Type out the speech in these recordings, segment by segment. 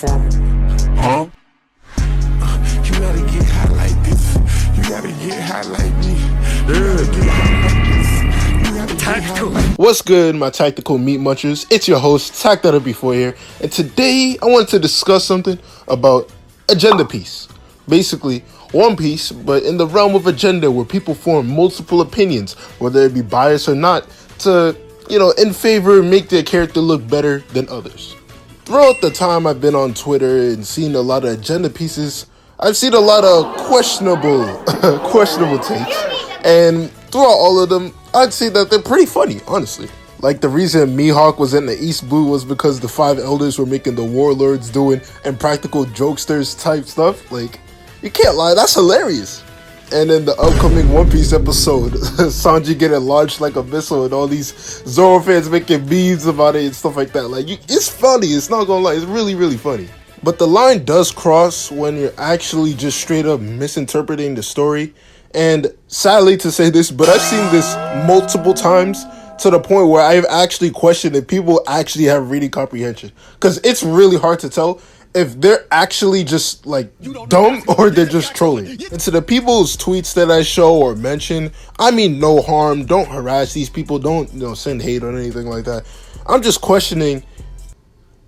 transformer. Huh? You gotta get hot like this. You gotta get hot like me. You gotta get hot like this. You gotta get hot like. What's good, my tactical meat munchers? It's your host, TacThatUpBefore here, and today I wanted to discuss something about agenda piece. Basically, One Piece, but in the realm of agenda where people form multiple opinions, whether it be biased or not, to, in favor, make their character look better than others. Throughout the time I've been on Twitter and seen a lot of agenda pieces, I've seen a lot of questionable takes, and throughout all of them, I'd say that they're pretty funny, honestly. Like the reason Mihawk was in the East Blue was because the 5 elders were making the warlords doing impractical jokesters type stuff. Like, you can't lie, that's hilarious. And in the upcoming One Piece episode, Sanji getting launched like a missile and all these Zoro fans making memes about it and stuff like that. Like, it's funny, it's not gonna lie, it's really, really funny. But the line does cross when you're actually just straight up misinterpreting the story. And sadly to say this, but I've seen this multiple times to the point where I've actually questioned if people actually have reading comprehension. Because it's really hard to tell if they're actually just like dumb or they're just trolling. And to the people's tweets that I show or mention, I mean no harm. Don't harass these people. Don't send hate or anything like that. I'm just questioning,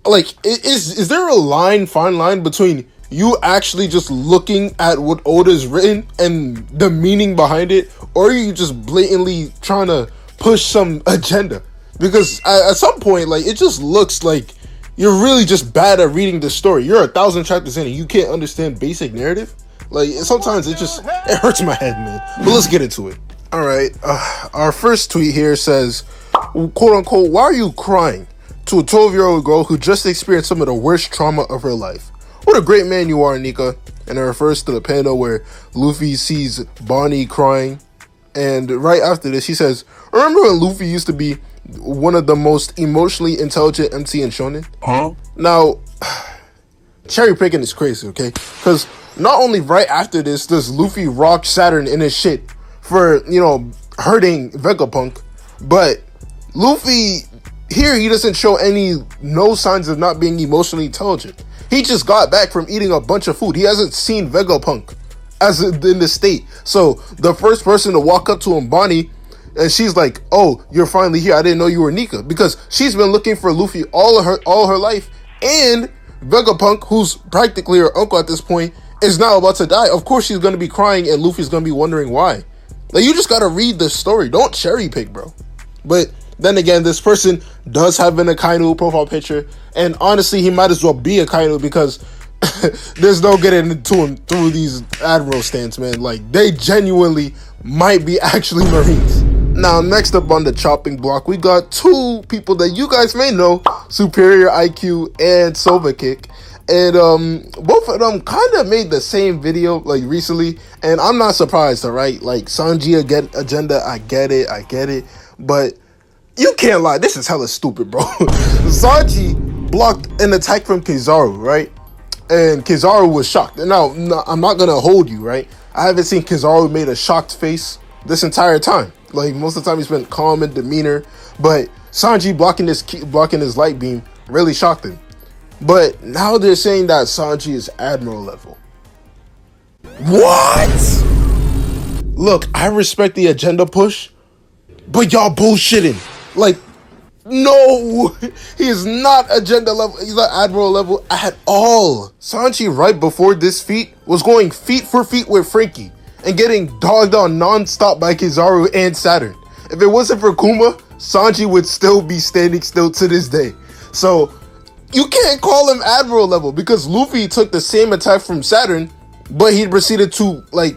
like, is there a fine line between you actually just looking at what Oda's written and the meaning behind it, or are you just blatantly trying to push some agenda? Because at some point, like, it just looks like you're really just bad at reading the story. You're 1,000 chapters in and you can't understand basic narrative. Like, sometimes it hurts my head, man. But let's get into it. All right, our first tweet here says, quote unquote, "Why are you crying?" To a 12-year-old girl who just experienced some of the worst trauma of her life. What a great man you are, Nika. And it refers to the panel where Luffy sees Bonnie crying. And right after this, he says, "Remember when Luffy used to be one of the most emotionally intelligent MC in Shonen?" Huh? Now, cherry picking is crazy, okay? Because not only right after this does Luffy rock Saturn in his shit for, hurting Vegapunk, but Luffy here, he doesn't show no signs of not being emotionally intelligent. He just got back from eating a bunch of food. He hasn't seen Vegapunk as in the state. So the first person to walk up to him, Bonnie, and she's like, "Oh, you're finally here. I didn't know you were Nika," because she's been looking for Luffy all her life. And Vegapunk, who's practically her uncle at this point, is now about to die. Of course, she's gonna be crying, and Luffy's gonna be wondering why. Like, you just gotta read the story. Don't cherry pick, bro. But then again, this person does have an Akainu profile picture, and honestly, he might as well be Akainu because there's no getting into him through these Admiral stance, man. Like, they genuinely might be actually Marines. Now, next up on the chopping block, we got 2 people that you guys may know, Superior IQ and Sovakick. And both of them kind of made the same video like recently, and I'm not surprised, alright? Like, Sanji agenda, I get it, but you can't lie, this is hella stupid, bro. Sanji blocked an attack from Kizaru, right? And Kizaru was shocked. And now, I'm not gonna hold you, right? I haven't seen Kizaru made a shocked face this entire time. Like, most of the time he's been calm in demeanor, but Sanji blocking his light beam really shocked him. But now they're saying that Sanji is Admiral level. What? Look, I respect the agenda push, but y'all bullshitting. Like, no, he is not agenda level. He's not Admiral level at all. Sanji, right before this feat, was going feet for feet with Frankie and getting dogged on non-stop by Kizaru and Saturn. If it wasn't for Kuma, Sanji would still be standing still to this day. So you can't call him Admiral level because Luffy took the same attack from Saturn, but he proceeded to, like,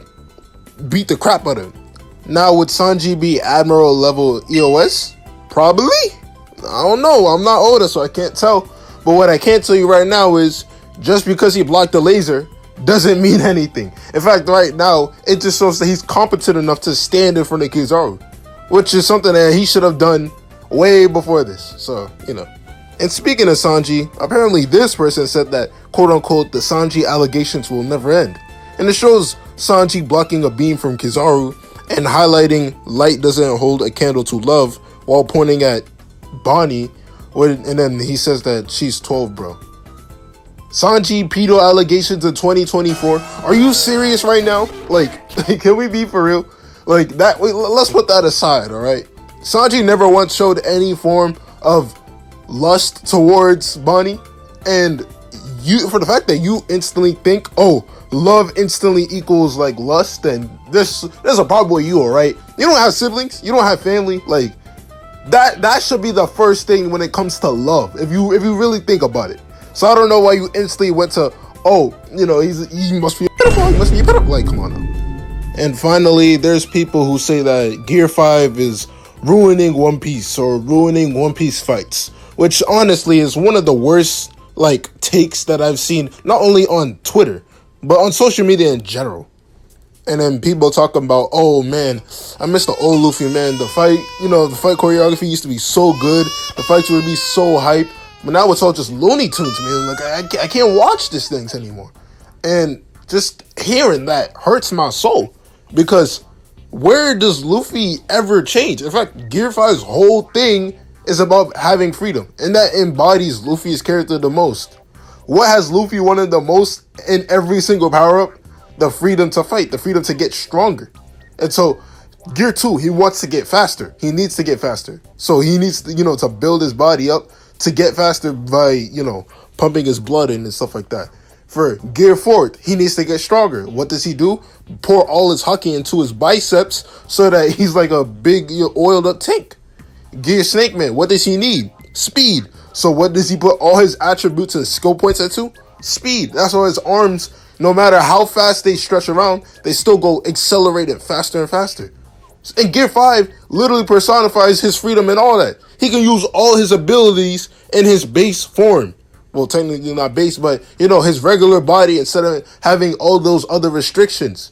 beat the crap out of him. Now, would Sanji be Admiral level EOS? Probably? I don't know. I'm not Oda, so I can't tell. But what I can tell you right now is just because he blocked the laser doesn't mean anything. In fact, right now, it just shows that he's competent enough to stand in front of Kizaru, which is something that he should have done way before this. So, And speaking of Sanji, apparently this person said that, quote unquote, the Sanji allegations will never end. And it shows Sanji blocking a beam from Kizaru and highlighting light doesn't hold a candle to love while pointing at Bonnie, and then he says that she's 12, bro. Sanji pedo allegations in 2024. Are you serious right now? Like, can we be for real? Like that. Let's put that aside. All right. Sanji never once showed any form of lust towards Bonnie, and you, for the fact that you instantly think, oh, love instantly equals like lust, then there's a problem with you. All right. You don't have siblings. You don't have family. Like that should be the first thing when it comes to love. If you really think about it. So I don't know why you instantly went to, oh, you know, he must be a pedophile, he must be a pedophile. Like, come on now. And finally, there's people who say that Gear 5 is ruining One Piece or ruining One Piece fights, which honestly is one of the worst, like, takes that I've seen, not only on Twitter, but on social media in general. And then people talking about, oh man, I miss the old Luffy, man. The fight, you know, the fight choreography used to be so good. The fights would be so hype. But now it's all just Looney Tunes, man. Like, I can't watch these things anymore. And just hearing that hurts my soul. Because where does Luffy ever change? In fact, Gear 5's whole thing is about having freedom. And that embodies Luffy's character the most. What has Luffy wanted the most in every single power-up? The freedom to fight. The freedom to get stronger. And so, Gear 2, he wants to get faster. He needs to get faster. So he needs to, you know, to build his body up to get faster by, you know, pumping his blood in and stuff like that. For Gear 4, he needs to get stronger. What does he do? Pour all his haki into his biceps so that he's like a big, you know, oiled up tank. Gear Snake Man, what does he need? Speed. So what does he put all his attributes and skill points into? Speed. That's why his arms, no matter how fast they stretch around, they still go accelerated faster and faster. And Gear 5 literally personifies his freedom and all that. He can use all his abilities in his base form. Well, technically not base, but, you know, his regular body instead of having all those other restrictions.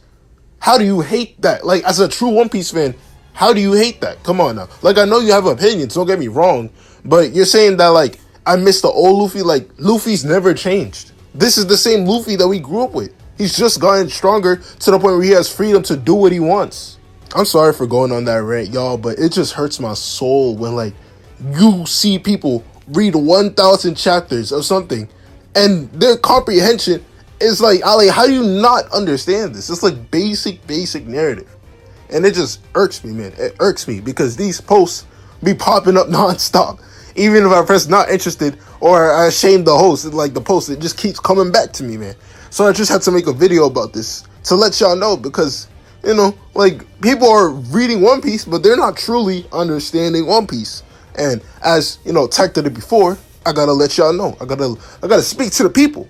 How do you hate that? Like, as a true One Piece fan, how do you hate that? Come on now. Like, I know you have opinions, don't get me wrong, but you're saying that, like, I miss the old Luffy. Like, Luffy's never changed. This is the same Luffy that we grew up with. He's just gotten stronger to the point where he has freedom to do what he wants. I'm sorry for going on that rant, y'all, but it just hurts my soul when, like, you see people read 1,000 chapters of something and their comprehension is like, Ali, how do you not understand this? It's like basic narrative. And it just irks me, man. It irks me because these posts be popping up nonstop. Even if I press not interested or I shame the host, like the post, it just keeps coming back to me, man. So I just had to make a video about this to let y'all know because, you know, like, people are reading One Piece, but they're not truly understanding One Piece. And as, you know, Tech did it before, I gotta let y'all know. I gotta speak to the people.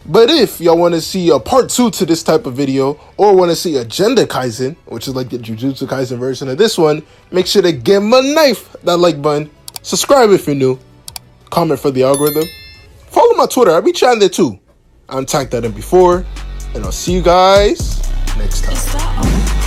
But if y'all want to see a part 2 to this type of video, or want to see Agenda Kaizen, which is like the Jujutsu Kaisen version of this one, make sure to give my knife that like button. Subscribe if you're new. Comment for the algorithm. Follow my Twitter. I'll be chatting there too. I'm Tech that in before, and I'll see you guys next time.